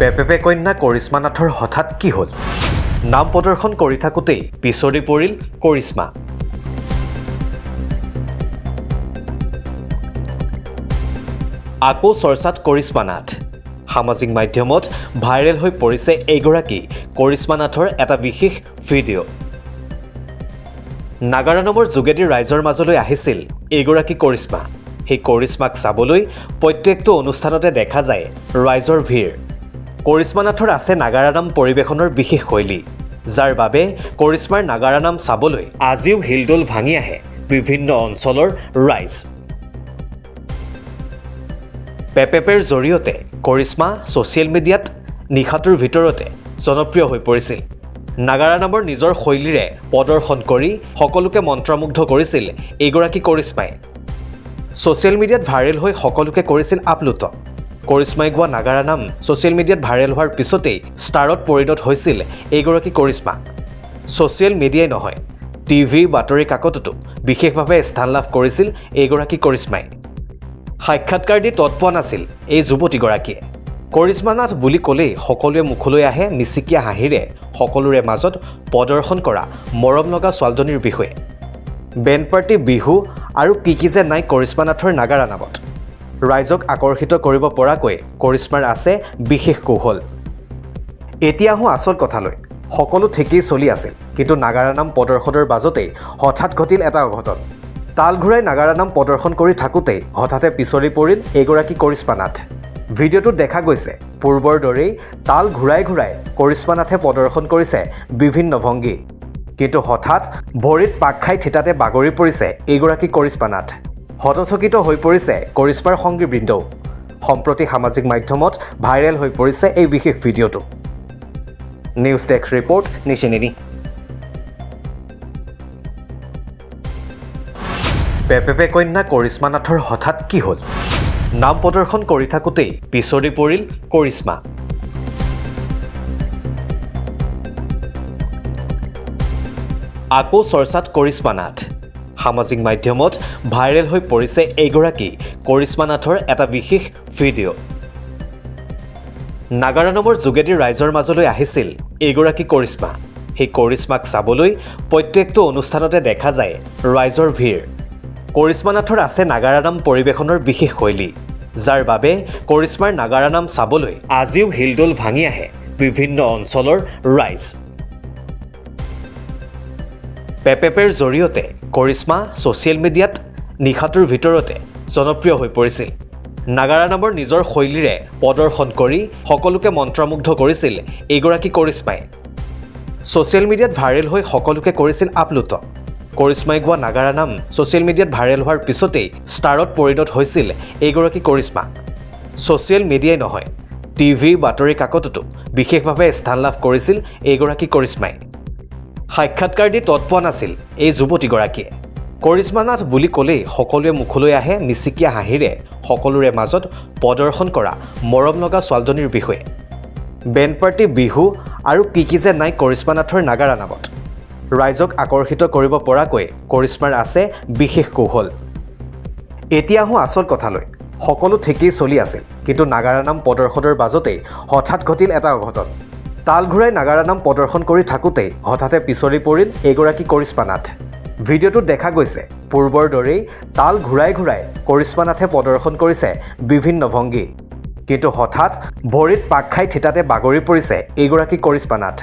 পেপেপে কন্যা কৰিশ্মা নাথৰ হঠাৎ কি হ'ল নাম প্ৰদৰ্শন কৰি থাকোতেই পিছৰি পৰিল কৰিশ্মা আকৌ চৰ্চাত কৰিশ্মা নাথ সামাজিক মাধ্যমত ভাইৰেল হৈ পৰিছে এইগৰাকী কৰিশ্মা নাথৰ এটা বিশেষ ভিডিঅ' নাগাৰা নামৰ যোগেদি ৰাইজৰ মাজলৈ আহিছিল এইগৰাকী কৰিশ্মা সেই কৰিশ্মাক চাবলৈ প্ৰত্যেকটো অনুষ্ঠানতে দেখা যায় ৰাইজৰ ভিৰ কৰিশ্মা নাথৰ আছে নাগাৰা নাম পৰিৱেশনৰ বিশেষ শৈলী যাৰ বাবে কৰিশ্মাৰ নাগাৰা নাম চাবলৈ আজিও হিলডোল ভাঙি আহে বিভিন্ন অঞ্চলৰ ৰাইজ পেপেপেৰ জৰিয়তে কৰিশ্মা ছ'চিয়েল মিডিয়াত নিশাটোৰ ভিতৰতে জনপ্ৰিয় হৈ পৰিছিল নাগাৰা নামৰ নিজৰ শৈলীৰে প্ৰদৰ্শন কৰি সকলোকে মন্ত্ৰমুগ্ধ কৰিছিল এইগৰাকী কৰিশ্মাই ছ'চিয়েল মিডিয়াত ভাইৰেল হৈ সকলোকে কৰিছিল আপ্লুত কৰিশ্মাই গোৱা নাগাৰা নাম ছ'চিয়েল মিডিয়াত ভাইৰেল হোৱাৰ পিছতেই ষ্টাৰত পৰিণত হৈছিল এইগৰাকী কৰিশ্মা ছ'চিয়েল মিডিয়াই নহয় টিভি বাতৰি কাকততো বিশেষভাৱে স্থান লাভ কৰিছিল এইগৰাকী কৰিশ্মাই সাক্ষাৎকাৰ দি তৎপোৱা নাছিল এই যুৱতীগৰাকীয়ে কৰিশ্মা নাথ বুলি ক'লেই সকলোৱে মুখলৈ আহে মিচিকীয়া হাঁহিৰে সকলোৰে মাজত প্ৰদৰ্শন কৰা মৰম লগা ছোৱালীজনীৰ বিষয়ে বেণ্ড পাৰ্টি বিহু আৰু কি যে নাই কৰিশ্মা নাথৰ নাগাৰা নামত ৰাইজক আকৰ্ষিত কৰিব পৰাকৈ কৰিশ্মাৰ আছে বিশেষ কৌশল এতিয়া আহোঁ আচল কথালৈ সকলো ঠিকেই চলি আছিল কিন্তু নাগাৰা নাম প্ৰদৰ্শনৰ মাজতেই হঠাৎ ঘটিল এটা অঘটন তাল ঘূৰাই নাগাৰা নাম প্ৰদৰ্শন কৰি থাকোঁতেই হঠাতে পিছৰি পৰিল এইগৰাকী কৰিশ্মা নাথ ভিডিঅ'টোত দেখা গৈছে পূৰ্বৰ দৰেই তাল ঘূৰাই ঘূৰাই কৰিশ্মা নাথে প্ৰদৰ্শন কৰিছে বিভিন্ন ভংগী কিন্তু হঠাৎ ভৰিত পাক খাই থিতাতে বাগৰি পৰিছে এইগৰাকী কৰিশ্মা নাথ হতচকিত হৈ পৰিছে কৰিশ্মাৰ সংগীবৃন্দও সম্প্ৰতি সামাজিক মাধ্যমত ভাইৰেল হৈ পৰিছে এই বিশেষ ভিডিঅ'টো নিউজ ডেস্ক ৰিপৰ্ট নিশিনেনি পেপেপে কন্যা কৰিশ্মা নাথৰ হঠাৎ কি হ'ল নাম প্ৰদৰ্শন কৰি থাকোতেই পিছৰি পৰিল কৰিশ্মা আকৌ চৰ্চাত কৰিশ্মা নাথ সামাজিক মাধ্যমত ভাইৰেল হৈ পৰিছে এইগৰাকী কৰিশ্মা নাথৰ এটা বিশেষ ভিডিঅ' নাগাৰা নামৰ যোগেদি ৰাইজৰ মাজলৈ আহিছিল এইগৰাকী কৰিশ্মা সেই কৰিশ্মাক চাবলৈ প্ৰত্যেকটো অনুষ্ঠানতে দেখা যায় ৰাইজৰ ভিৰ কৰিশ্মা নাথৰ আছে নাগাৰা নাম পৰিৱেশনৰ বিশেষ শৈলী যাৰ বাবে কৰিশ্মাৰ নাগাৰা নাম চাবলৈ আজিও হিলডোল ভাঙি আহে বিভিন্ন অঞ্চলৰ ৰাইজ পেপেপেৰ জৰিয়তে কৰিশ্মা ছ'চিয়েল মিডিয়াত নিশাটোৰ ভিতৰতে জনপ্ৰিয় হৈ পৰিছিল নাগাৰা নামৰ নিজৰ শৈলীৰে প্ৰদৰ্শন কৰি সকলোকে মন্ত্ৰমুগ্ধ কৰিছিল এইগৰাকী কৰিশ্মাই ছ'চিয়েল মিডিয়াত ভাইৰেল হৈ সকলোকে কৰিছিল আপ্লুত কৰিশ্মাই গোৱা নাগাৰা নাম ছ'চিয়েল মিডিয়াত ভাইৰেল হোৱাৰ পিছতেই ষ্টাৰত পৰিণত হৈছিল এইগৰাকী কৰিশ্মা ছ'চিয়েল মিডিয়াই নহয় টিভি বাতৰি কাকততো বিশেষভাৱে স্থান লাভ কৰিছিল এইগৰাকী কৰিশ্মাই সাক্ষাৎকাৰ দি তৎপোৱা নাছিল এই যুৱতীগৰাকীয়ে কৰিশ্মা নাথ বুলি ক'লেই সকলোৱে মুখলৈ আহে মিচিকীয়া হাঁহিৰে সকলোৰে মাজত প্ৰদৰ্শন কৰা মৰম লগা ছোৱালীজনীৰ বিষয়ে বেণ্ড পাৰ্টি বিহু আৰু কি যে নাই কৰিশ্মা নাথৰ নাগাৰা নামত ৰাইজক আকৰ্ষিত কৰিব পৰাকৈ কৰিশ্মাৰ আছে বিশেষ কৌশল এতিয়া আহোঁ আচল কথালৈ সকলো ঠিকেই চলি আছিল কিন্তু নাগাৰা নাম প্ৰদৰ্শনৰ মাজতেই হঠাৎ ঘটিল এটা অঘটন তাল ঘূৰাই নাগাৰা নাম প্ৰদৰ্শন কৰি থাকোঁতেই হঠাতে পিছৰি পৰিল এইগৰাকী কৰিশ্মা নাথ ভিডিঅ'টোত দেখা গৈছে পূৰ্বৰ দৰেই তাল ঘূৰাই ঘূৰাই কৰিশ্মা নাথে প্ৰদৰ্শন কৰিছে বিভিন্ন ভংগী কিন্তু হঠাৎ ভৰিত পাক খাই থিতাতে বাগৰি পৰিছে এইগৰাকী কৰিশ্মা নাথ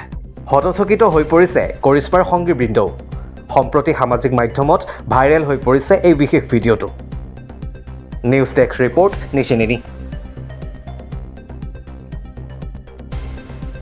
হতচকিত হৈ পৰিছে কৰিশ্মাৰ সংগীবৃন্দও সম্প্ৰতি সামাজিক মাধ্যমত ভাইৰেল হৈ পৰিছে এই বিশেষ ভিডিঅ'টো নিউজ ডেস্ক ৰিপৰ্ট নিশিনেনি